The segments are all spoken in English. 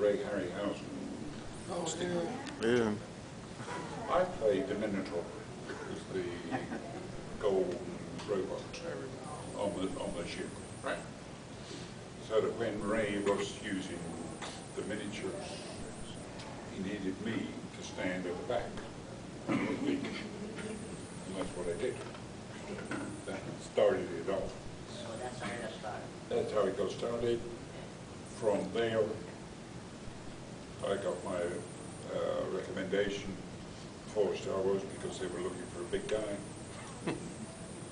play Harryhausen. Oh, Yeah. I played the Minotaur, was the golden robot on the ship. right. So that when Ray was using the miniatures, he needed me to stand at the back. And that's what I did. That started it off. So that's how it got started. That's how it got started. From there, I got my recommendation for Star Wars because they were looking for a big guy.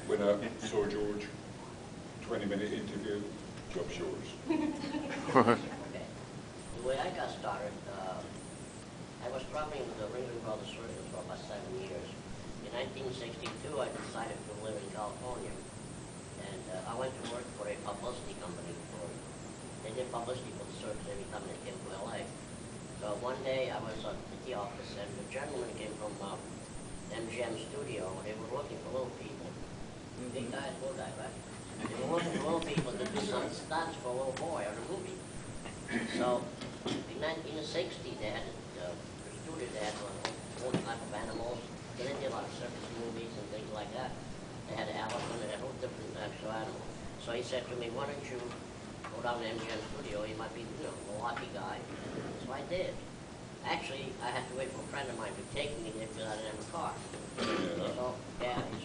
Went up, saw George, 20-minute interview, job's yours. Okay. The way I got started, I was traveling with the Ringling Brothers Circus for about 7 years. In 1962, I decided to live in California. And I went to work for a publicity company. They did publicity for the circus every time they came to LA. So one day I was at the office and the gentleman came from MGM studio. They were looking for little people. Big guys, little guy, right? They were looking for little people to do some stunts for a little boy on a movie. So in 1960 they had the studio, they had all type of animals. They did a lot of circus movies and things like that. They had an elephant, they had all different types of animals. So he said to me, why don't you go down to MGM studio, you might be, a lucky guy. So I did. Actually, I had to wait for a friend of mine to take me there because I didn't have a car.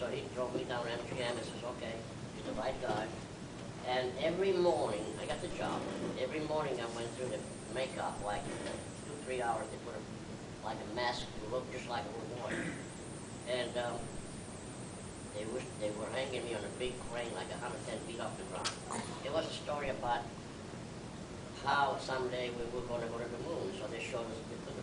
So he drove me down to MGM and says, okay, you're the right guy. And every morning, I got the job. Every morning I went through the makeup, like 2-3 hours, they put like a mask to look just like a little boy. And they were hanging me on a big crane like 110 feet off the ground. It was a story about how someday we were going to go to the moon. So they showed us, they put the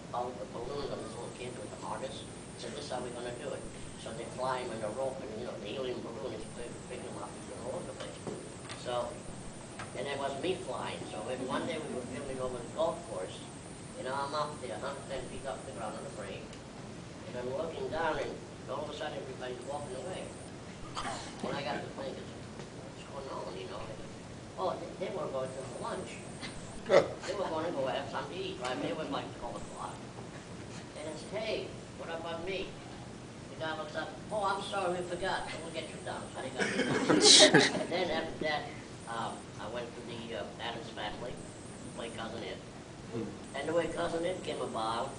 balloons on this little kid with the harness. Said, this is how we're going to do it. So they fly him in a rope and, the helium balloon is picking him up all over the place. So, and it was me flying. So one day we were filming over the golf course. I'm up there 110 feet off the ground on the frame. And I'm looking down and all of a sudden everybody's walking away. When I got to thinking, what's going on, Oh, they were going to lunch. They were going to go have something to eat, right? They were like 12 o'clock. And I said, hey, what about me? The guy looks up, oh, I'm sorry, we forgot. So we'll get you down. So they got me down. And then after that, I went to the Adams family to play Cousin Ed. And the way Cousin Ed came about,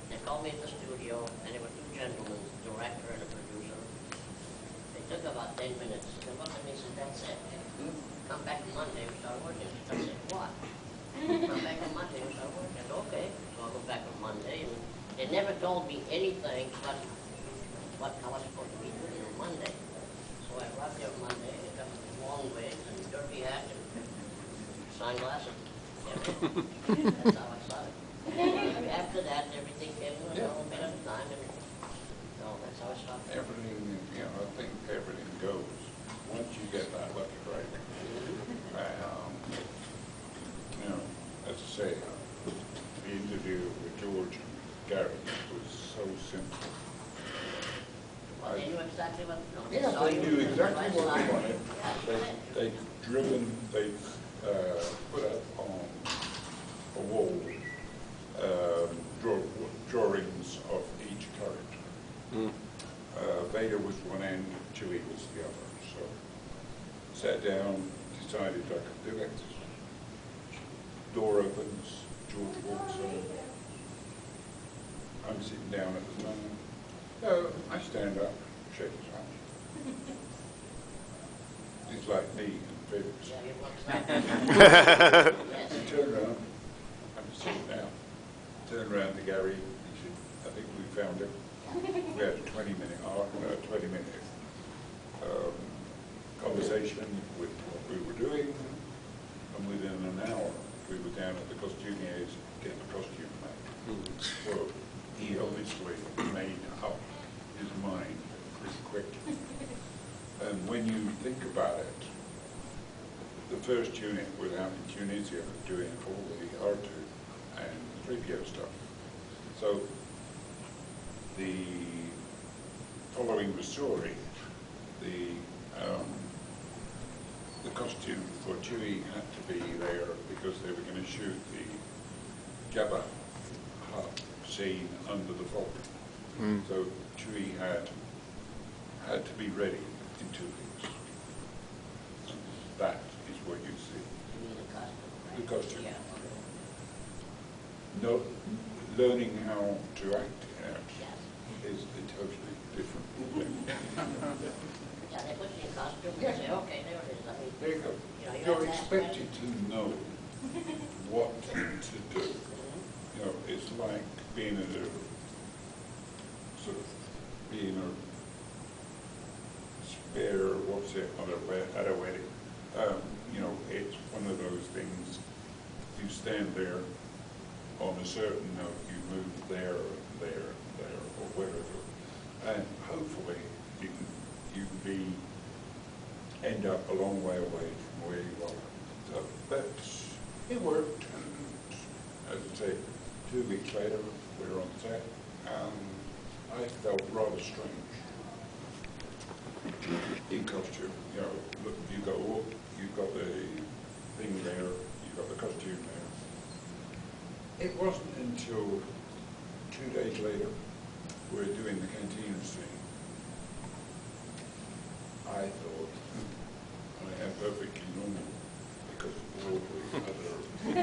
they called me in the studio, and there were two gentlemen, the director and the producer. They took about 10 minutes. They looked at me and said, that's it. Come back on Monday, we start working. I said, what? Come back on Monday, we start working. I said, okay. So I go back on Monday, and they never told me anything but what I was supposed to be doing on Monday. So I arrived there on Monday, I got long wigs and derby hat and sunglasses. That's how I started. After that, everything came a little bit at a time, and that's how I started. Everything, I think everything goes. Once you get that lucky break, as I say, the interview with George and Gary was so simple. They knew exactly what. Yeah, they knew exactly what they wanted. They've driven, they've put up on a wall drawings of each character. Vader was one end, Chewie was the other. So sat down, decided I could do it. Door opens, George walks in. I'm sitting down at the time. So I stand up, shake his hand. He's like me and Felix. Yeah, he looks like He turned around, I'm sitting down. Turned around to Gary, he said, I think we found him. We had a 20-minute conversation with what we were doing, and within an hour we were down at the costumier's getting the costume made. So he obviously made up his mind pretty quick. And when you think about it, the first unit was out in Tunisia doing all the R2 and 3PO stuff. So following the story, the costume for Chewie had to be there because they were going to shoot the gather scene under the fog. So Chewie had to be ready in 2 weeks. That is what you see. You mean the costume, right? The costume. Yeah. No, learning how to act out Yes. is a totally different thing. Yeah, they put you in costume and say, okay, there it is. I mean, There you go. you know, You're have that expected ready. to know what to do. You know, it's like being at a sort of being a spare, what's it, at a wedding. You know, it's one of those things. You stand there on a certain note, you move there, there, there, or wherever, and hopefully you can end up a long way away from where you are. So that's, it worked, and as I say, 2 weeks later, we were on set, and I felt rather strange in costume. You know, look, you've got the thing there, you've got the costume there. It wasn't until 2 days later, we were doing the cantina scene. I thought, I am perfectly normal because all the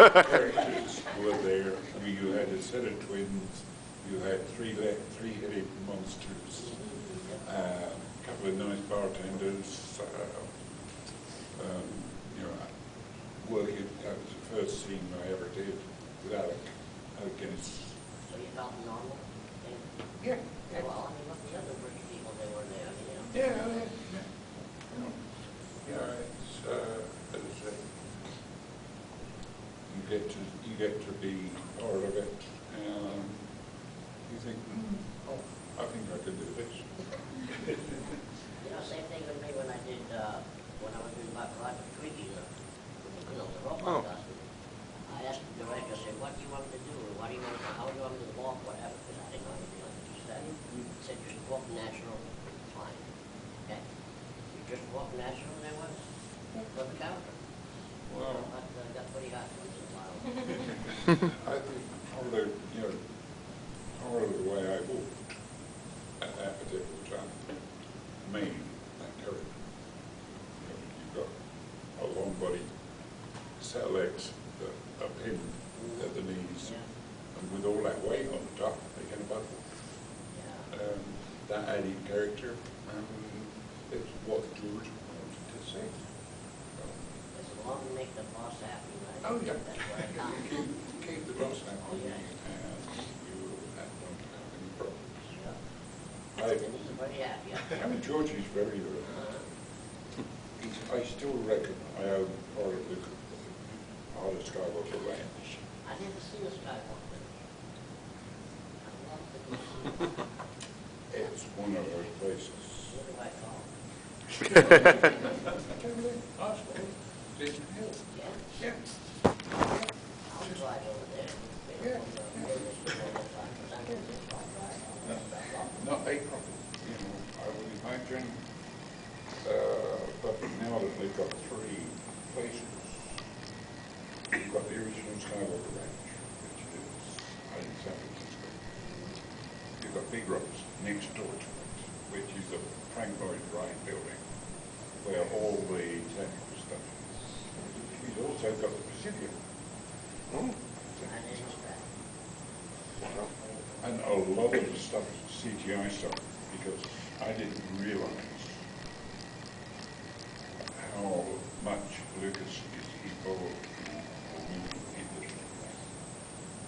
other characters were there. I mean, you had a set of twins, you had three-headed monsters, a couple of nice bartenders, you know, working. That was the first scene I ever did with Alec Guinness. So you felt normal? Yeah. Well, I mean, look, the other British people, they were there, you know. Yeah. Yeah, it's, as I say, you get to be part of it, and you think, oh, I think I can do this. You know, same thing with me when I did, when I was doing my project, Twiggy, you know, the robot costume. I asked the director, I said, what do you want me to do? What do you want me to, how do you want me to walk, whatever, because I didn't know anything like this. He said, just walk natural, fine. Okay? You just walk natural, and there was for the character. Well, But got pretty hot once in a while. I think part of, you know, part of the way I walked at that particular time made that character. You know, you've got a long body, set of legs, a pin at the knees, and with all that weight on the top, they can buckle. Yeah. That added character, it's what George wanted to say. As long as you make the boss happy, right? Oh, yeah. That's what I got. Keep the boss happy, Oh, yeah. and you don't have any problems. Yeah. And he's very happy. I mean, George is very good. I still reckon I own part of the Skywalker Ranch. I never seen a Skywalker. I love the It's one of those places. What do I call Disney Hill. it? Yeah? Yeah. I'll drive over there. Yeah. Yeah. Not a problem, you know, I would imagine, but now that they've got 3 places, you've got the original Skywalker Ranch, which is in San Francisco. You've got Big Rose next door to it, which is the Frank Lloyd Wright building, where all the technical stuff is. You've also got the Presidio. And a lot of the stuff is CGI stuff, because I didn't realize how much Lucas is involved in the movie industry.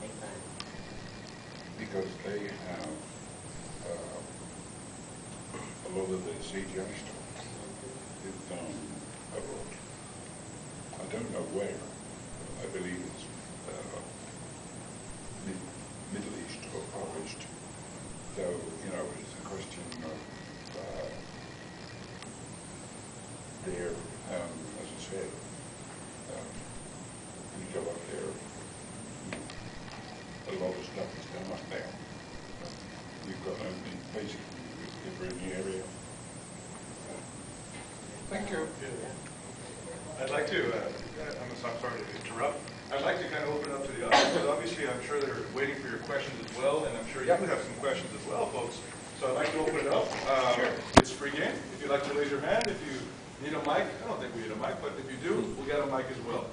Big time. Because they have a lot of the CGI stuff is done abroad. I don't know where, but I believe it's Middle East or Far East. So, you know, it's a question of there, as I said, we go up there, a lot of stuff is done up there. We've got basically, if we're in the area. Thank you. I'd like to, I'm sorry to interrupt. I'd like to kind of open up to the audience. questions as well, and I'm sure you have some questions as well, folks. So I'd like to open it up. Sure. It's free game. If you'd like to raise your hand, if you need a mic, I don't think we need a mic, but if you do, we'll get a mic as well.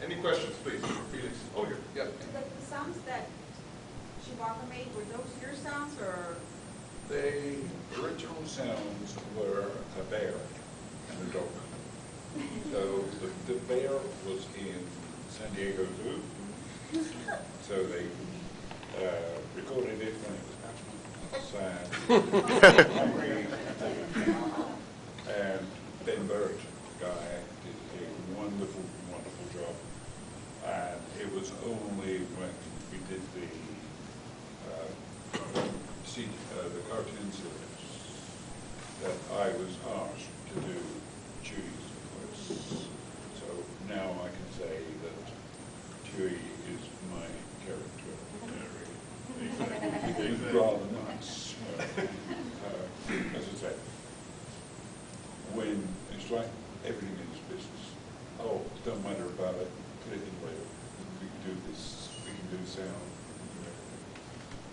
Any questions, please, for Felix? Oh, here. Yeah. The sounds that Chewbacca made, were those your sounds or? The original sounds were a bear and a dog. So the bear was in San Diego Zoo. So they recorded it when it was sad, hungry. And Ben Burtt, the guy, did a wonderful, wonderful job. And it was only when we did the cartoon series that I was asked to do Chewie's voice. So now I can say that Chewie is my character. He's rather nice. As I said, when it's like everything in this business, oh, it don't matter about it, put it in later. We can do this, we can do sound.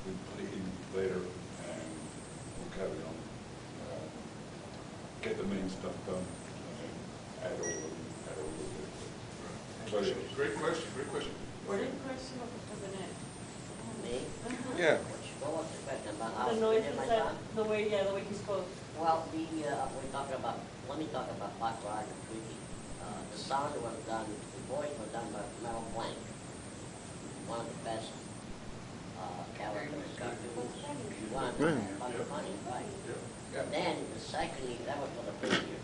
We put it in later and we'll carry on. Get the main stuff done and add all of it. So, yes. Great question, great question. Good question of the president. Me? Yeah. What was the question about how The I noise did my inside, son? the way he spoke. Well, we're talking about, let me talk about Buck Rod and Tweaky. The sound was done, the voice was done by Mel Blanc, one of the best characters, cartoons. One, Bugs Bunny, right? Yeah. Then the second year, that was for the first year.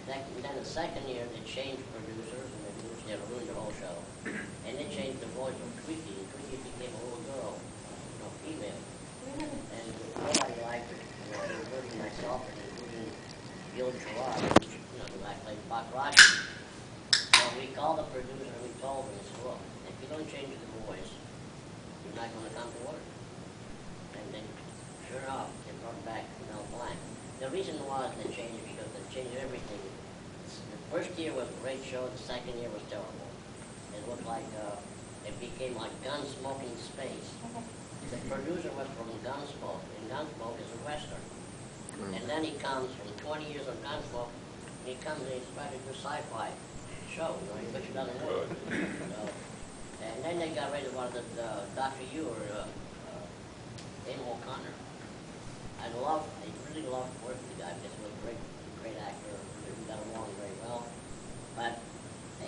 Then the second year, they changed producers, and they ruined the whole show. And they changed the voice of Tweaky, and Tweaky became a little girl, female. And nobody liked it, including myself and including Gil Gerard, who I played Buck Rogers. So we called the producer and we told him, look, if you don't change the voice, you're not going to come to work. And then, sure enough, they brought back Mel Blanc. The reason was they changed it because they changed everything. The first year was a great show, the second year was terrible. It looked like, it became like Gunsmoke in space. The producer was from Gunsmoke, and Gunsmoke is a Western. And then he comes from 20 years of Gunsmoke, and he comes and he's trying to do sci-fi show, which doesn't work. So, and then they got rid of one of the Dr. Ewer, Damon O'Connor. I really loved working with the guy because he was a great actor. We got along very well. But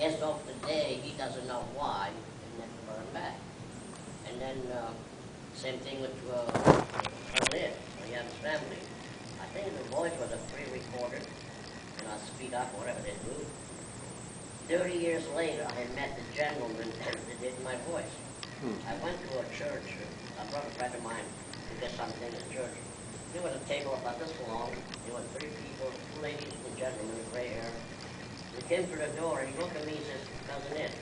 as of today, he doesn't know why, and then brought him back. And then same thing with Berlin, when he had his family. I think the voice was a pre-recorded, speed up, whatever they do. 30 years later, I met the gentleman that did my voice. I went to a church, I brought a friend of mine to get something at church. There was a table about this long. There were 3 people, 2 ladies and a gentleman with gray hair. We came to the door and he looked at me and says, "Cousin Ed."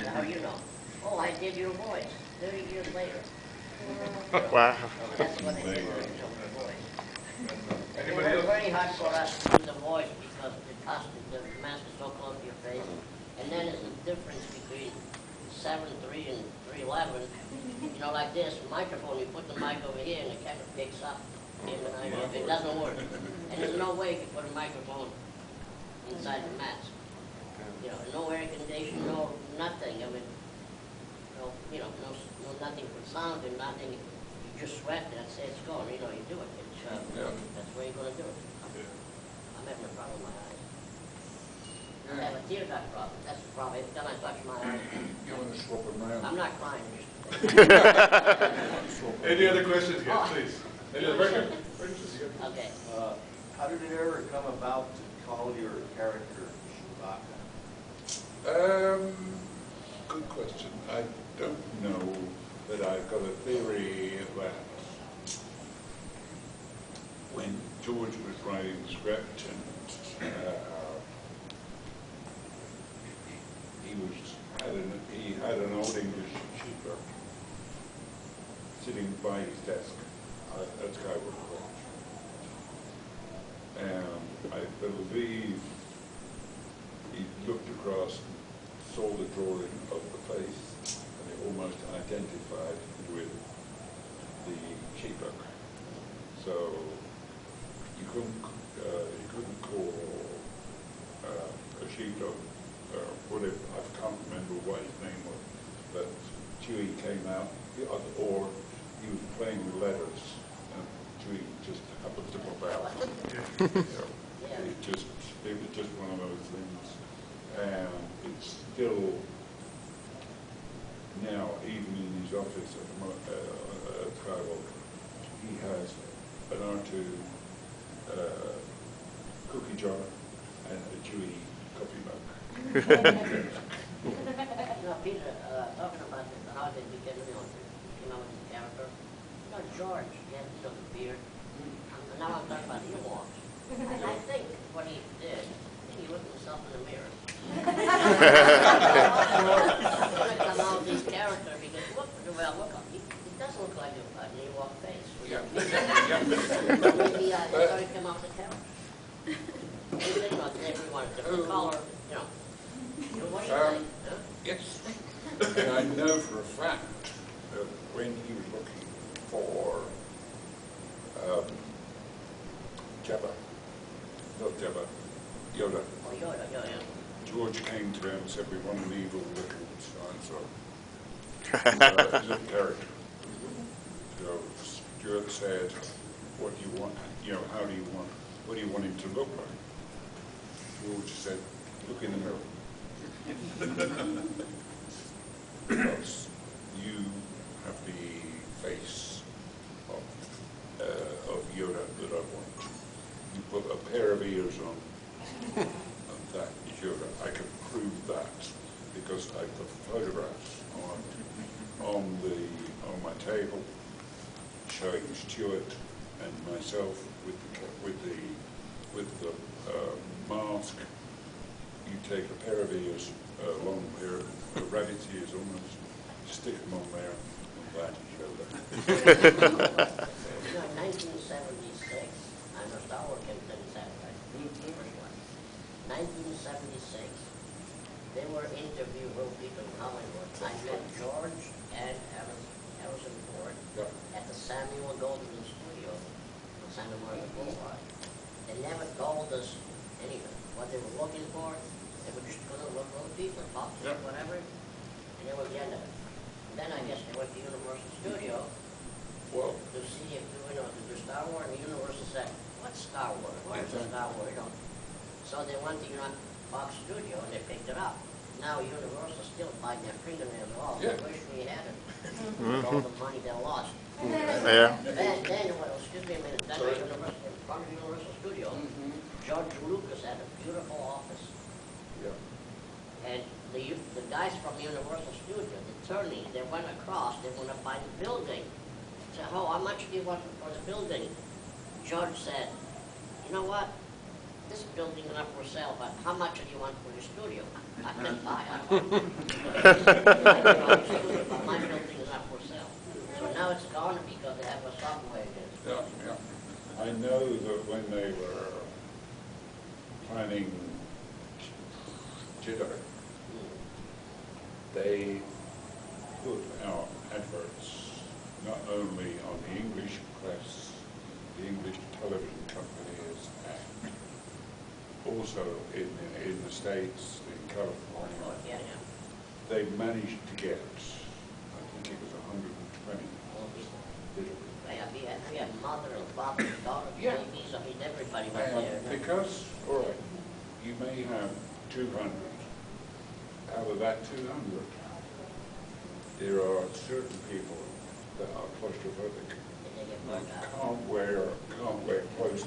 How do you know? Oh, I did your voice 30 years later. Wow. So that's what they did with the voice. It Anybody was else? very hard for us to do the voice because the mask is so close to your face. And then there's a difference between 7.3 and 3.11. Like this, microphone, you put the mic over here and the camera picks up. It doesn't work. And there's no way you can put a microphone inside the mask. No air conditioning, no nothing. I mean, no nothing for sound and nothing. You just sweat and that's it, it's going. You do it. That's where you're going to do it. I'm having a problem with my eyes. I have a tear duct problem. That's the problem. Every time I touch my eyes, You want to swap them around? I'm not crying. Any other questions, Oh. please? Any other questions? Okay. How did it ever come about to call your character Chewbacca? Good question. I don't know, but I've got a theory that when George was writing the script and he had an old English sheepdog sitting by his desk at Skyward Court. And I believe he looked across, saw the drawing of the face, and it almost identified with the sheepdog. So you couldn't call a sheepdog, whatever, I can't remember what his name was, but Chewy came out, or he was playing with letters, and Chewy just happened to pop out. It was just one of those things, and it's still now, even in his office at Tribal, he has an R2 cookie jar and a Chewy coffee mug. You know, Peter, talking about how they became, you know, came out with the character. You know, George, he had the beard. And now I'm talking about Ewoks. And I think what he did, he looked himself in the mirror. Come out with this character because look, he doesn't look like an Ewok face. Yeah. Maybe he came out with the character. Maybe they thought everyone a different color, you know. What do you think? Huh? Yes, and I know for a fact that when he was looking for Jabba, not Jabba, Yoda, Oh, Yoda, yeah. George came to him and said, "We want an evil little so-and-so, little character." So Stuart said, "What do you want? You know, how do you want? What do you want him to look like?" George said, "Look in the mirror." Because you have the face of Yoda that I want. You put a pair of ears on, and that is Yoda. I can prove that because I put photographs on my table showing Stuart and myself with the mask. You take a pair of ears, a long pair of rabbit ears almost, stick them on there, and that is Yoda. You know, in 1976, I know Star Wars came to the satellite. 1976, they were interviewing real people in Hollywood. I met George and Harrison Ford at the Samuel Goldwyn Studio on Santa Monica Boulevard. They never told us anything, what they were looking for. They were just going to look for the people, talk to them, whatever, and that was the end of it. And then I guess they went to Universal Studio to see if, you know, to do Star Wars, and Universal said, "What's Star Wars? What is Star Wars?" You know. So they went to Fox Studio and they picked it up. Now Universal still biting their fingernails off. I wish we had it. With all the money they lost. Yeah. Then, well, excuse me a minute, then in front of Universal Studio, George Lucas had a beautiful office. And the guys from Universal Studio, the attorneys, they went across, they want to buy the building. Said, "Oh, how much do you want for the building?" George said, "You know what? This building is not for sale, but how much do you want for your studio?" I said, "Buy it." But my building is not for sale. So now it's gone because they have a subway against it. Yeah. I know that when they were planning Jedi, they put out adverts not only on the English press, the English television companies, and also in the States, in California. Yeah. They managed to get, I think it was 120 We had mother and father and daughter, babies, I mean, everybody was there. Because, all right, you may have 200. Out of that 200, there are certain people that are claustrophobic. Can't wear close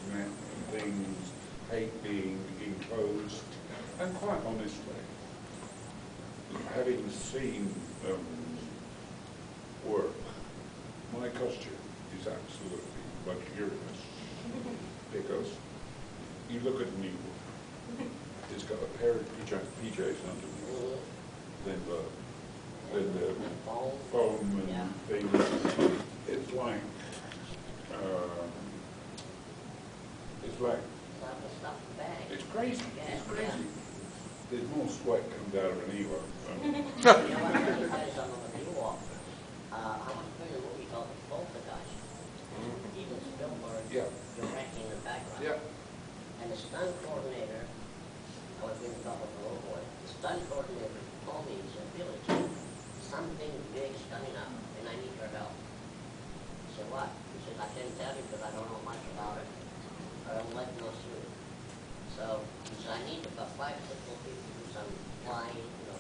things, hate being enclosed, and quite honestly, having seen them work, my costume is absolutely luxurious because you look at me, it's got a pair of PJs underneath, then the foam and things. It's like it's crazy. It's crazy. There's more sweat comes out of an Evo. You know what, I tell you guys something on the new walk. I was doing a movie called The Poltergeist. Even Spielberg Yeah. directing the background. Yeah. And the stunt coordinator, I was going to talk about the little boy, the stunt coordinator told me, he said, Felix, something big is coming up, and I need your help. I said, what? He said, I can't tell you because I don't know much about it. I don't let you know soon. So, he said, I need about 5 simple people to do some flying, you know,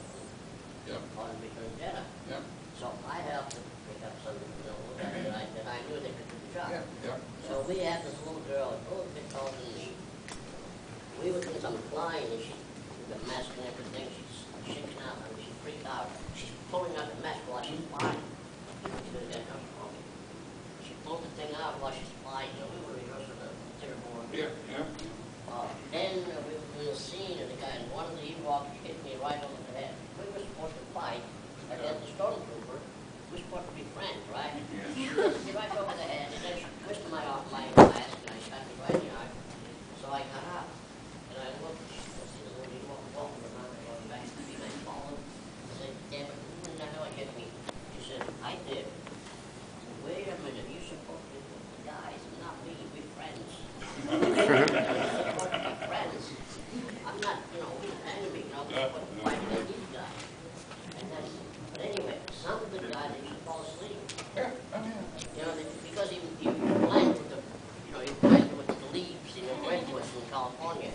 Yeah. on return Jedi. Yeah. So I helped to pick up some, you know, that I knew they could do the job. Yeah. Yeah. So we had this little girl, a little bit taller than me. We were doing some flying, and she, with the mask and everything, she's shaking out. I mean, she freaked out. She's pulling out the mask while she's flying. She was getting her phone. She pulled the thing out while she's flying. So we were rehearsing the terrible. Yeah. Yeah. Then we were doing a scene, and the guy, and one of the Ewoks hit me right over the head. We were supposed to fight against the stormtrooper. We're supposed to be friends, right? Yeah. She hit me right over the head, and then she twisted my arm, my mask, and I shot me right in the eye. So I got up, and I looked, I see the little Ewok walking around, going back to me, and I followed. I said, damn it, who in the hell hit me? She said, I did. I said, wait a minute, you're supposed to be with the guys, not me, we're friends. We're supposed to be friends. I'm not, you know, we're an enemy, you know, we're supposed to fight against these guys. And then, but anyway, some of the guys, they used to fall asleep. Yeah. Oh, yeah. You know, because you blend with the, you know, you blend with the leaves in the redwoods in California.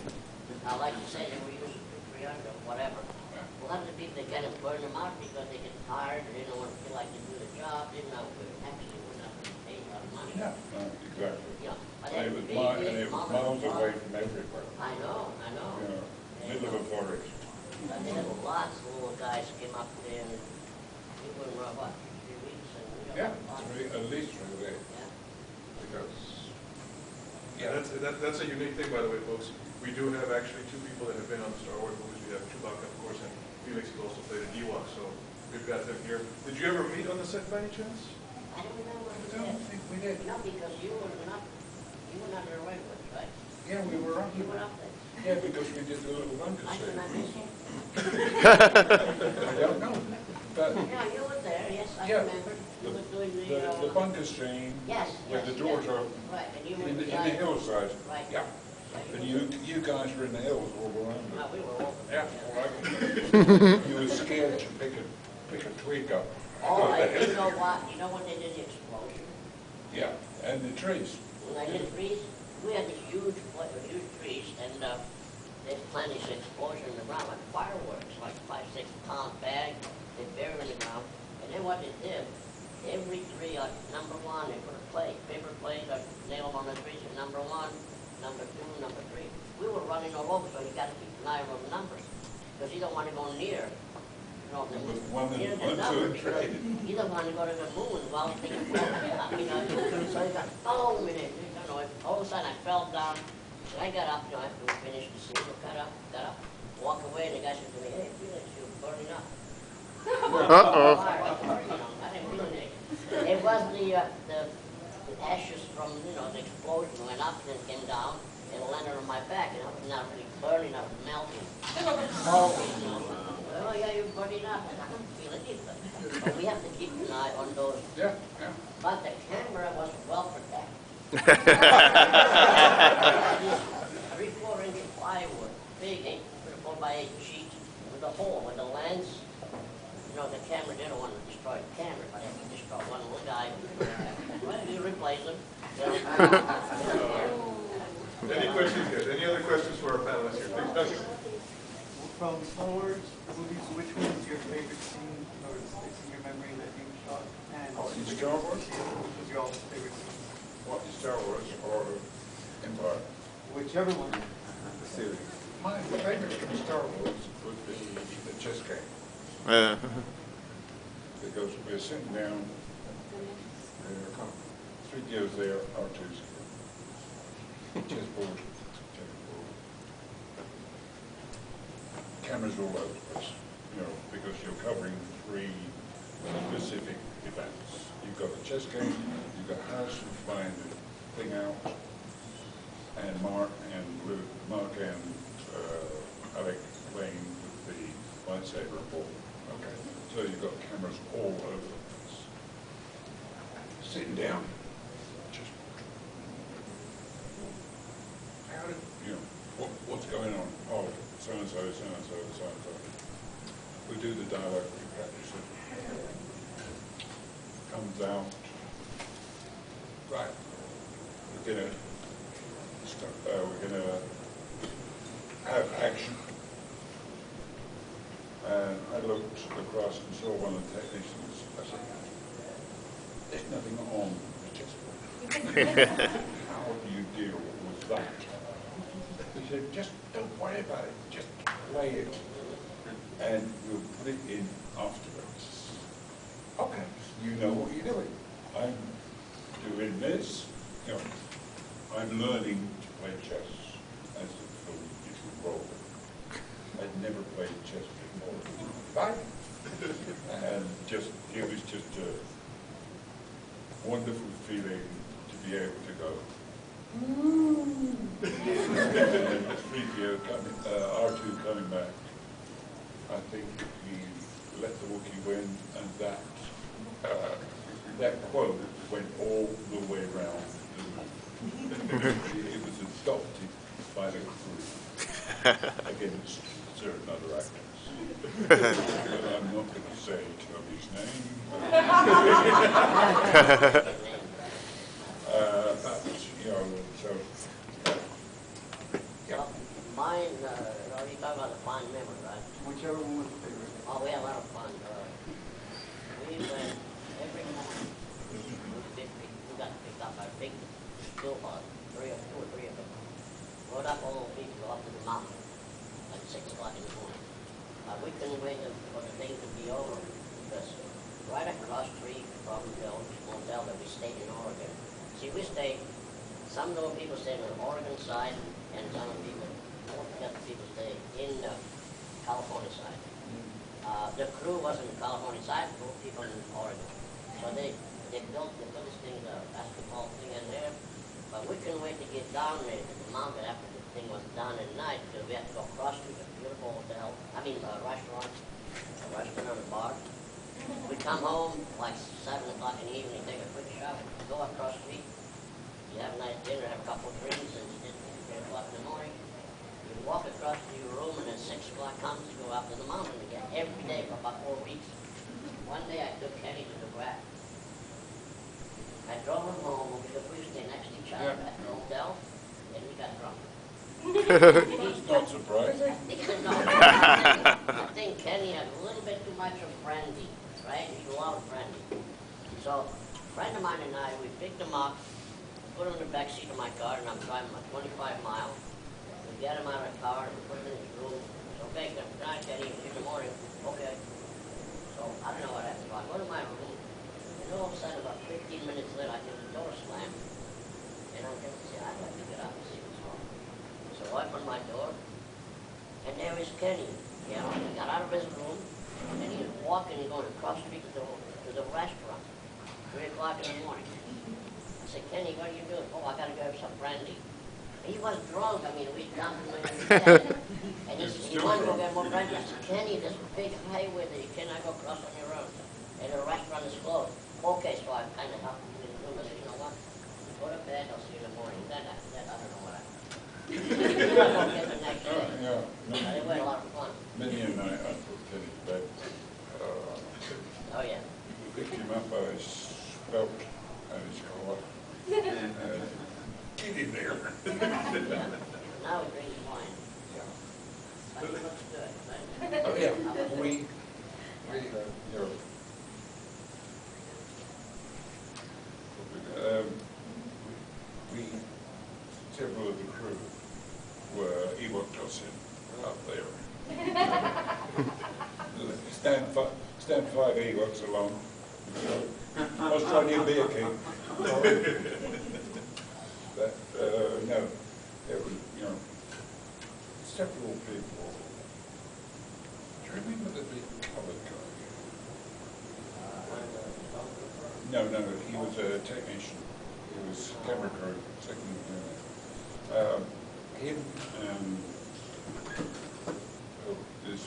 Like you said, they were using 300 or whatever. A lot of the people, they get them, burn them out because they get tired, or they don't want to feel like they do the job, they know actually we're not going to pay a lot of money. Yeah. Exactly. You know, but And it was big, miles, big and it was mountains. miles away from everywhere. I know, I know. You know, middle of a forest. But they had lots of little guys came up there, and we were in, what, 3 weeks, and we got Yeah. lots of- At least 3 days. Yeah. Because. Yeah, that's a unique thing, by the way, folks. We do have actually 2 people that have been on the Star Wars movies. We have Chewbacca, of course, and Felix, who also played an Ewok, so we've got them here. Did you ever meet on the set by any chance? I don't remember. I don't think we did. No, because you were not in the redwoods, right? Yeah, we were up You were there. up there. Yeah, because we did the little bunker I scene. remember you. I don't know. But Yeah, you were there, yes, I Yeah. remember. You were doing the bunker scene. Yes, Where yes, the doors yes. are Right, and you were in the guy- hillside. Right. Yeah. And you guys were in the hills all around No, it. we were over Yeah, there. all right. You were scared to pick a twig up. Oh, you know what? You know when they did the explosion? Yeah, and the trees. When I did trees, we had these huge trees, and they planned this explosion in the ground, like fireworks, like 5-6 pound bag, they buried in the ground. And then what they did, every tree, number 1, they put a plate, paper plate, nail them on the trees, and number 1, number 2, number 3. We were running all over, so you got to keep an eye on the numbers, because you don't want to go near, you know, the near the number, because you don't want to go to the moon while things blowing up, you know. So you got, oh, minute, you know, all of a sudden I fell down, and I got up, you know, after we finished the scene, got up, walk away, and the guy said to me, hey, Felix, you're burning up. Uh-oh. I didn't feel anything. It was the ashes from, you know, the explosion went up and then came down and landed on my back, and I was not really burning, I was melting. Oh, yeah, you're burning up. I don't feel anything. But we have to keep an eye on those. Yeah, yeah. But the camera was well protected. 3-4 inch plywood, big 4x8 sheet with a hole, with the lens. You know, the camera, they don't want to destroy the camera, but if you destroy one little guy, well, you replace him. Any questions, guys? Any other questions for our panelists here? Please, Doug. From Star Wars movies, which one is your favorite scene or sticks in your memory that you shot? And In Star Wars? which was your favorite scene? What is Star Wars or Empire? Whichever one. The series. My favorite from Star Wars would be the chess game. Because we're sitting down, there are a couple, 3 girls there, R2's chessboard, cameras all over the place, you know, because you're covering 3 specific events. You've got the chess game, you've got Harrison flying the thing out, and Mark and Alec playing the the lightsaber ball. Okay. So you've got cameras all over the place. Sitting down, just how did what's going on? Oh, so and so, so and so, so and so. We do the dialogue, we practice it. Comes out. Right. We're gonna have action. And I looked across and saw one of the technicians. I said, "There's nothing on the chessboard. How do you deal with that?" He said, "Just don't worry about it. Just play it, and we'll put it in afterwards." Okay, you know what you're doing. I'm doing this. I'm learning to play chess as a little role. I'd never played chess before. Right? And it was just a wonderful feeling to be able to go. And then R2 coming back. I think he let the Wookiee win, and that quote went all the way around the room. It was adopted by the crew against certain other actors. But I'm not going to say Toby's name. So yeah. Mine, you talk about the fond memory, right? Whichever one was favorite. Oh, we had a lot of fun. We went every morning. We got picked up by a big school bus, two or three of them. Rode up all the way to go up to the mountain at 6 o'clock in the morning. We couldn't wait for the thing to be over because right across the street from the motel that we stayed in Oregon. See, we stayed, some of the people stayed on the Oregon side and some of the people, most of the people stayed in the California side. The crew was on the California side, both people in Oregon. So they built this thing, the basketball thing in there, but we couldn't wait to get down there to the mountain after the thing was done at night because we had to go across to the beautiful hotel, restaurant and a bar. We come home like 7 o'clock in the evening, take a quick shower, go across the street, you have a nice dinner, have a couple of drinks, and it's 3 o'clock in the morning. You walk across to your room, and then 6 o'clock comes to go out to the mountain again, every day for about 4 weeks. One day I took Kenny to the grad. I drove him home because we stayed next to each other at the hotel, and we got drunk. It's not surprising. No, I think Kenny had a little bit too much of brandy, right? He's a lot of brandy. So, a friend of mine and I, we picked him up, put him in the back seat of my car, and I'm driving like 25 miles. We get him out of the car, and we put him in his room. So, okay, good night, Kenny, in the morning. Okay. So, I don't know what happened. So I go to my room, and all of a sudden, about 15 minutes later, I hear the door slam. And I'm going to say, I'd like to get up and see what's wrong. So I opened my door, and there is Kenny. He got out of his room, and he was walking and going across the street to the restaurant, 3 o'clock in the morning. I said, Kenny, what are you doing? Oh, I got to go have some brandy. He was drunk. I mean, we dumped him in his bed. And he wanted to go get more brandy. I said, Kenny, this big highway that you cannot go across on your own. And the restaurant is closed. Okay, so I kind of helped him in the room. I said, you know what? Go to bed. I'll see you in the morning. Then after that, I don't know what happened. The next day. Yeah. They were a lot of fun. Minnie and I put Kenny to bed. Oh, yeah. We picked him up by his belt and his collar. Get in there. Yeah. Now we drink wine. But it looks good, right? Oh, yeah. Several of the crew were Ewok Johnson up there. Stand 5 Ewoks along. I was trying to be a king. But no, there were, several people. Do you remember the big coloured guy? No, he was a technician. He was camera crew, second lieutenant. Him and this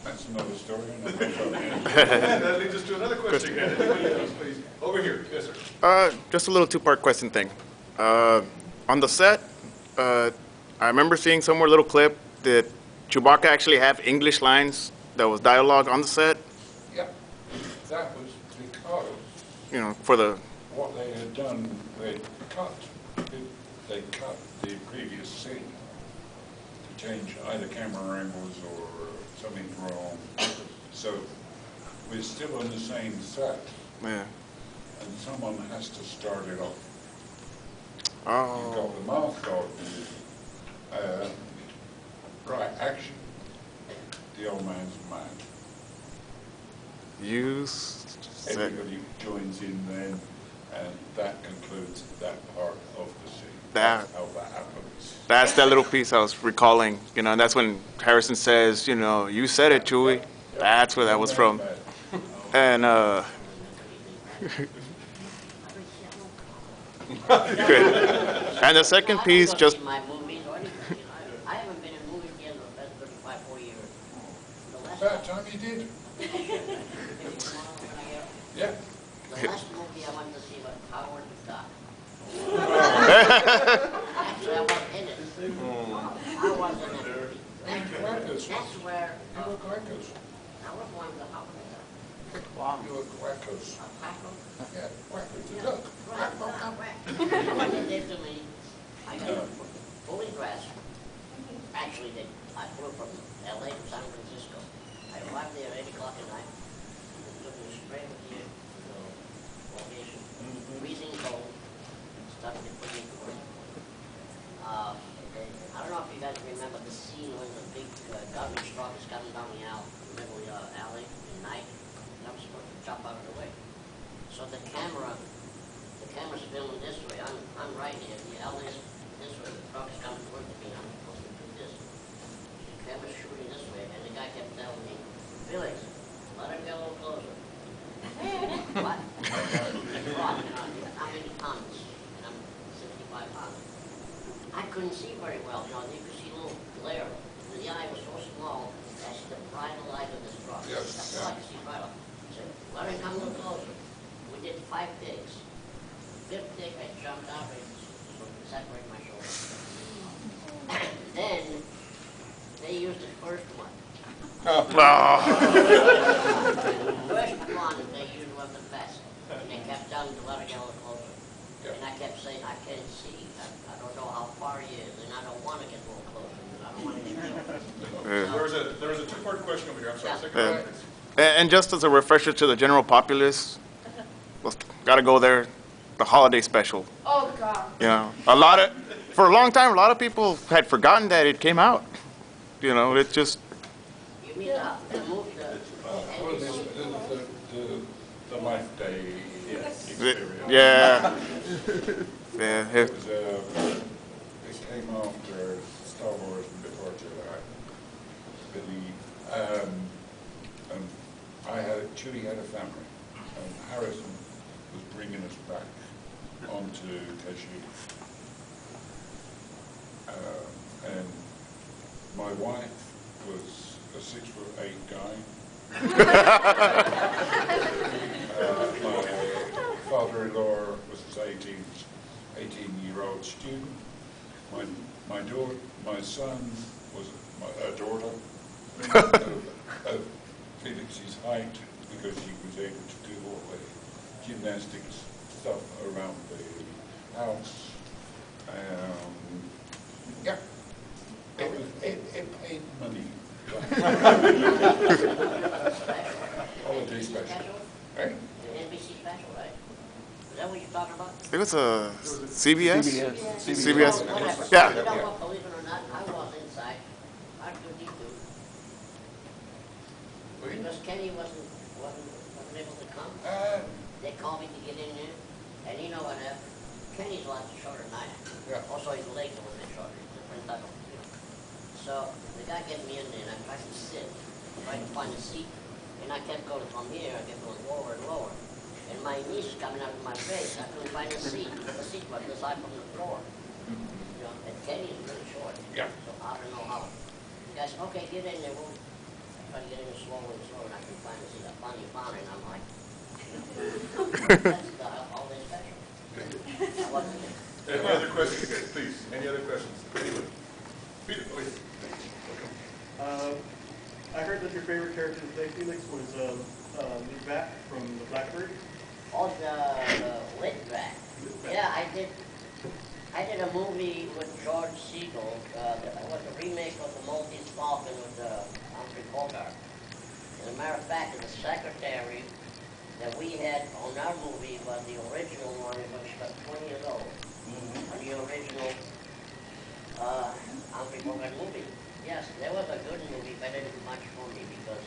That's another story. And that leads us to another question. Anybody else, please? Over here, yes, sir. Just a little two-part question thing. On the set, I remember seeing somewhere a little clip that Chewbacca actually have English lines that was dialogue on the set, Yeah, that was because you know, for the, what they had done, they cut the previous scene to change either camera angles or something wrong. So we're still on the same set, yeah. and someone has to start it off. You've Oh, got the mask on, right, action. The old man's mad. you said, Everybody joins in then, and that concludes that part of the scene. That- That's how that happens. that's that little piece I was recalling, you know, and that's when Harrison says, you know, you said it, Chewie. That's where that was from. And, and the second piece, just, My movies or anything, you know, I haven't been in movies in the best 35, 4 years. The last That time you did. Yeah. The last movie I went to see was Howard the Duck. Actually, I wasn't in it. I wasn't in it. That's where You look quackers. I was one of the Howard the Duck. You look quackers. A Paco. Yeah, quackers, the duck. What they did to me, I got fully dressed. Actually, I flew from LA to San Francisco. I arrived there at 8 o'clock at night. They took me straight with the location, freezing cold, started to put me to work. I don't know if you guys remember the scene when the big garbage truck is coming down the middle of the alley at night, and I'm supposed to jump out of the way. So the camera's filming this way. I'm right here. The alley is this way. The truck is coming towards me. I'm supposed to do this. The camera's shooting this way, and the guy kept telling me, Felix, let him get a little closer. What? The truck, you know, how many tons? And I'm 65 pounds. I couldn't see very well, you know. You could see a little glare. The eye was so small, that's the bright light of this truck. Yes, That's yeah. all I could see right off. I said, let him come a little closer. We did 5 takes. Fifth take, I jumped out and separated my shoulder. Then, they used the first one. oh, The first one, they used was the best. And they kept telling me to let her get a little closer. Yeah. And I kept saying, I can't see. I don't know how far he is, and I don't want to get a little closer, because I don't want to get killed. There was a two-part question over here. I'm sorry. Second Yeah. part. and just as a refresher to the general populace, got to go there, the holiday special. Oh, God. You know, for a long time, a lot of people had forgotten that it came out. You know, it just, You mean the move, Well, the Life Day experience. yeah. Yeah, It was, it came after Star Wars and before Jedi, I believe. And Chewie had a family, and Harrison was bringing us back onto Kashyyyk. And my wife was a 6'8" guy. My father-in-law was his 18-year-old student. My son was a daughter of Felix's height, because she was able to do all the gymnastics stuff around the house. Yeah, it paid money. Holiday special, right? the NBC special, right? Is that what you're talking about? it was a CBS? CBS. Well, whatever. Yeah. You know what, believe it or not, I was inside. I could be too. Because Kenny wasn't able to come. They called me to get in there, and you know what happened? Kenny's lots shorter than I am. Yeah. Also, his legs are a little bit shorter, he's different type of, you know. So, the guy gets me in there, and I tried to sit, trying to find a seat, and I kept going from here, I kept going lower and lower. And my knees coming out of my face, I couldn't find a seat. The seat was this high from the floor. You know, and Kenny is really short. Yeah. So I don't know how. The guy said, okay, get in there, we'll try to get in slower and slower, and I can finally see that funny fountain, and I'm like, that's the holiday special. I wasn't there. Any other questions, guys, please? Any other questions? Anyone? Peter, oh, yeah. I heard that your favorite character today, Felix, was Back from the Blackbird. Oh, the lit back. Yeah, I did a movie with George Siegel. It was a remake of the Maltese Falcon with Humphrey Bogart. As a matter of fact, the secretary that we had on our movie was the original one, which was 20 years old. The original Humphrey Bogart movie. Yes, there was a good movie, but it didn't much for me because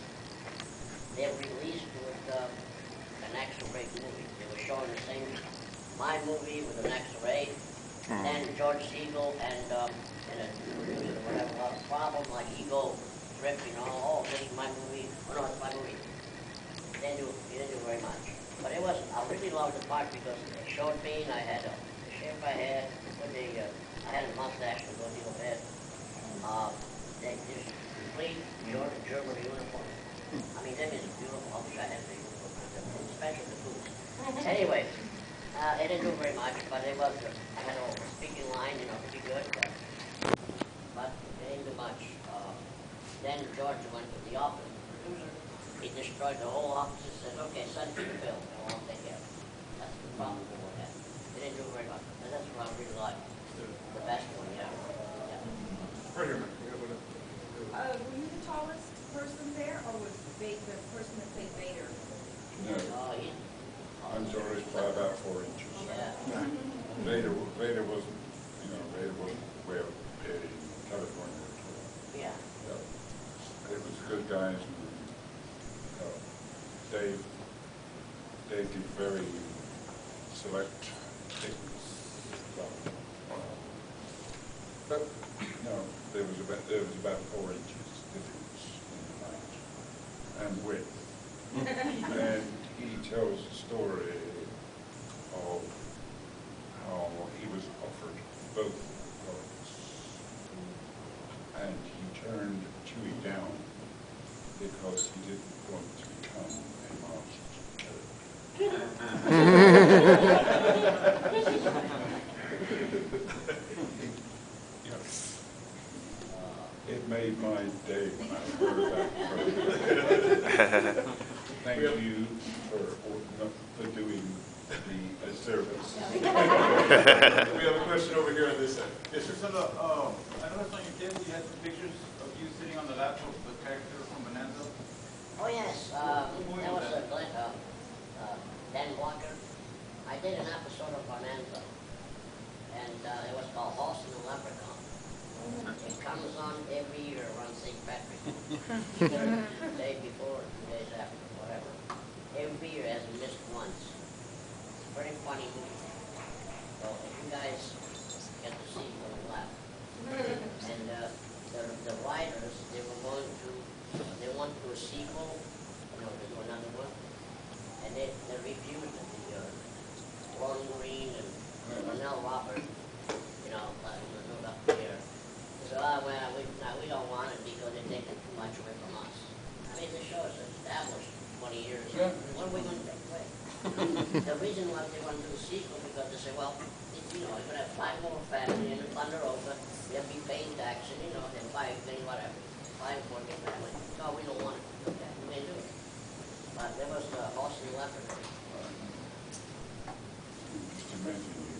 they released with an X-ray movie. They were showing the same, my movie with an X-ray, and George Siegel and a producer or whatever, a problem like ego trip, you know, oh, this is my movie, oh no, it's my movie. He didn't do very much. But it was, I really loved the part because it showed me, and I had the shape I had, I had a mustache with a little head. They just complete German uniform. I mean, them is beautiful. I wish I had the uniform, especially the boots. Anyway, it didn't do very much, but it was, I had a speaking line, you know, pretty good. But it didn't do much. Then George went to the office, the producer. He destroyed the whole office and said, okay, send me the bill, and I'll take care of it. That's the problem with that. It didn't do very much. And that's what I really like. The best one, yeah. Right here, man. Were you the tallest person there, or was the person that played Vader? No, Oh, I'm George by about 4 inches. yeah. Vader wasn't, Vader wasn't way up in California at all. Yeah. Yeah. It was good guys. And, Dave did very select things. But there was about 4 inches difference in the height and width. And he tells the story of how he was offered both roles, and he turned Chewie down because he didn't want to become a It made my day when I heard that. Thank you for doing the service. We have a question over here on this side. Yes, sir. So I noticed on your table you had some pictures of you sitting on the lap of the character from Bonanza. Oh, yes. That was Dan Walker. I did an episode of Bonanza, and it was called Horse and the Leprechaun. It comes on every year around St. Patrick's. Either the day before or 2 days after, whatever. Every year hasn't missed once. It's a very funny movie. So if you guys get to see it, you'll laugh. And the writers, they want to do a sequel, to do another one. And they reviewed the Ron Green and Ronell Robert, up here. So, we don't want it because they're taking too much away from us. I mean, the show is established 20 years. Yeah. What are we going to take away? The reason why they want to do a sequel because they say, well, you're going to have 5 more family in Thunder Rosa, they'll be paying tax, and they'll buy whatever. 5 more get family. No, we don't want it. Okay, we may do it. But there was the Horse and the Leprechaun. Just imagine you.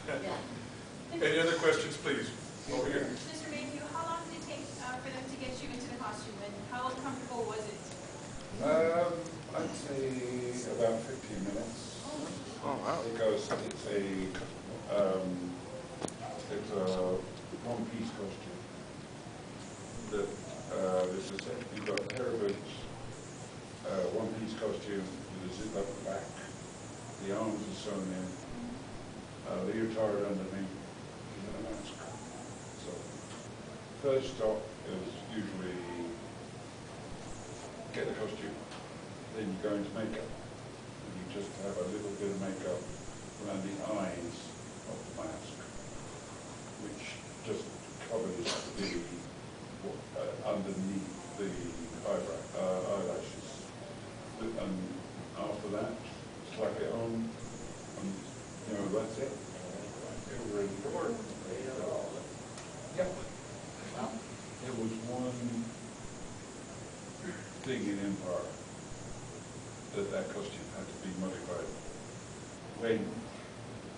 Yeah. Any other questions, please? Over here. Mr. Meyhew, how long did it take for them to get you into the costume, and how comfortable was it? I'd say about 15 minutes. Oh, wow. Because it's a one-piece costume. This is you've got heritage one-piece costume with a zip up the back. The arms are sewn in. Leotard underneath, and a mask. So, first stop is usually get the costume, then you go into makeup, and you just have a little bit of makeup around the eyes of the mask, which just covers the, underneath the eyelashes. And after that, slap it on, and, you know, that's it. You're ready for work. Yeah. There was one thing in Empire that costume had to be modified. When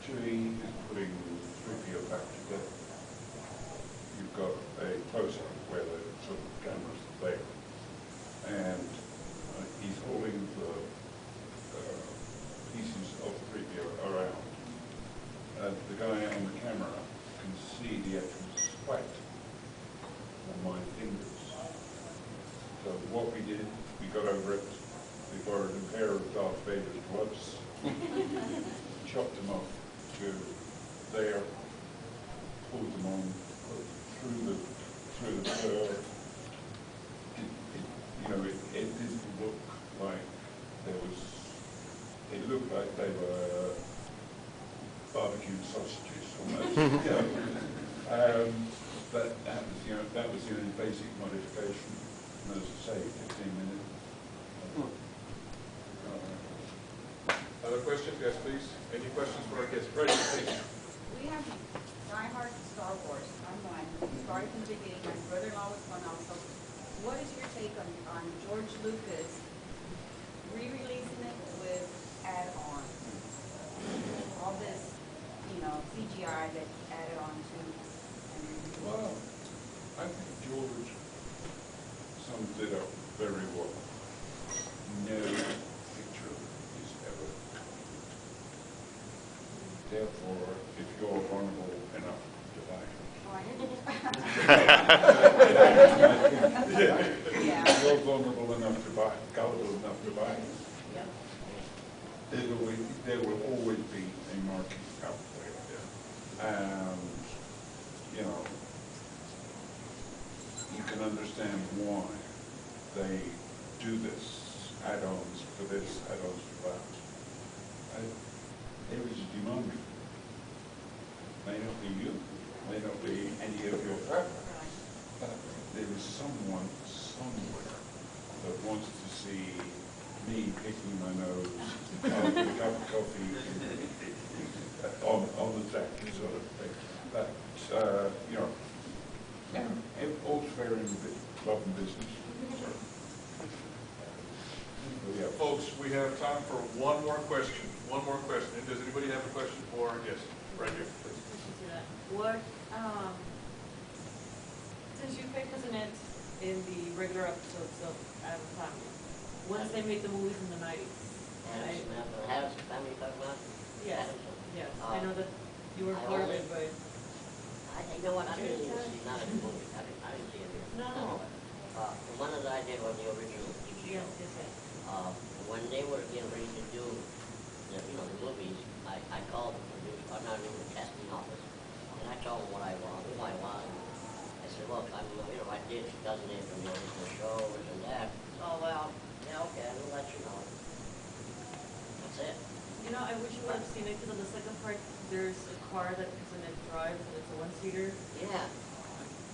Chewie is putting 3PO back together, you've got a close-up where the sort of camera's there, and he's holding the pieces of 3PO around. The guy on the camera can see the actual sweat on my fingers. So what we did, we got over it. We borrowed a pair of Darth Vader's gloves, chopped them off to there, pulled them on through the fur. You know, it didn't look like there was. It looked like they were barbecued sausages almost. But that was, you know, that was the only basic modification. And as I say, 15 minutes. Other questions, yes, please? Any questions for our guests? Right, please. We have diehard Star Wars. I'm one. Started from the beginning. My brother-in-law was one also. What is your take on George Lucas re-releasing it with add-on? All this, you know, CGI that he added on to. Well, I think George sums it up very well. No picture is ever complete. Therefore, if you're vulnerable enough to buy it, Yeah. if you're vulnerable enough to buy it, gullible enough to buy it, there will always be a market out there. And, you know, you can understand why they do this, add-ons for this, add-ons for that. There is a demand. May not be you, may not be any of your family, but there is someone somewhere that wants to see me picking my nose after a cup of coffee on the deck, sort of thing. But, you know, all's fair in love and business. Yeah. Folks, we have time for one more question. One more question. Does anybody have a question for our guest? Right here, please. What, since you played President in the regular episodes of Adam's Family, once they made the movies in the 90s. Adam's Family, talking about? Yes, Adam's. yes. I know that you were part of it, but. You know what, I didn't even see, not in the movie, I didn't see it here. No. The one that I did was the original TV show. Yes, yes, yes. When they were getting ready to do, the movies, I called the producer, or not even the casting office, and I told them what I want, who I want. I said, look, I did doesn't it from the original show, and that. Oh, well, yeah, okay, I will let you know. That's it. You know, I wish you would have seen it because on the second part, there's a car that President drives and it's a one-seater. Yeah.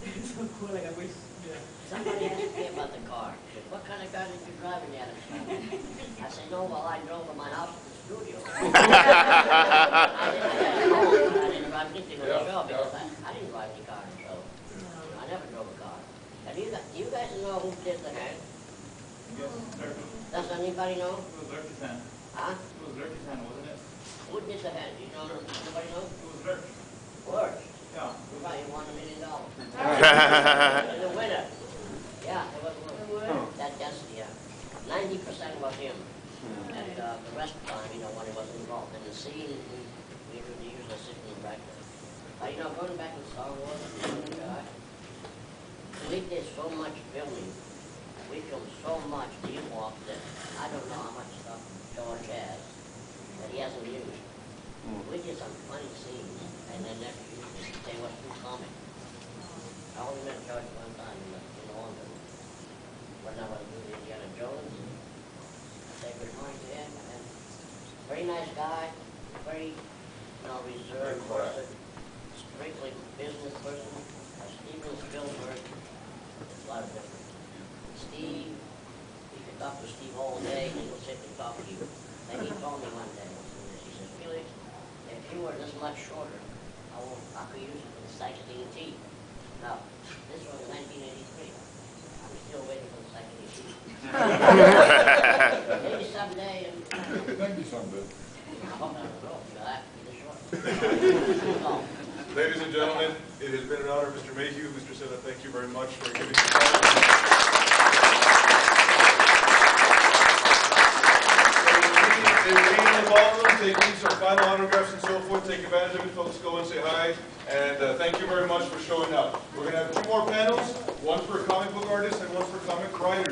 It's so cool, like I wish, yeah. Somebody asked me about the car. He said, what kind of car did you drive in the Adams Family? I said, no, well, I drove from my house to the studio. I didn't drive anything on the show because I didn't drive any car on the show. I never drove a car. And do you guys know who did the head? Yes, Lurky. Does anybody know? It was Lurky's hand. Huh? It was Lurky's hand, wasn't it? Who did the head? Do you know? Anybody know? It was Lurky. Lurch. Yeah. Right, you won $1 million. The winner. Yeah, it was Lurch. That's, yeah. 90% was him. And the rest of the time, when he wasn't involved in the scene, we usually sit in the back there. Going back to Star Wars, we did so much filming. We filmed so much Ewok that I don't know how much stuff George has that he hasn't used. We did some funny scenes, and then they were too comic. I only met George one time in London when I was doing Indiana Jones. I said good morning to him, and very nice guy, very reserved person, strictly business person. I Steven Spielberg, there's a lot of different. Steve, you can talk to Steve all day, and he'll sit and talk to you. Then he told me one day, he says, Felix, if you were this much shorter, I could use it for the STCE. Now, this was in 1983. I'm still waiting for the STCE. Maybe someday. Maybe someday. I hope I don't know. You'll have to be this short. No. Ladies and gentlemen, it has been an honor, Mr. Meyhew, Mr. Sila, thank you very much for giving your time. They remain in the ballroom, take these for final autographs and so forth, take advantage of it, folks, go and say hi, and thank you very much for showing up. We're going to have 2 more panels, one for comic book artists and one for comic writers.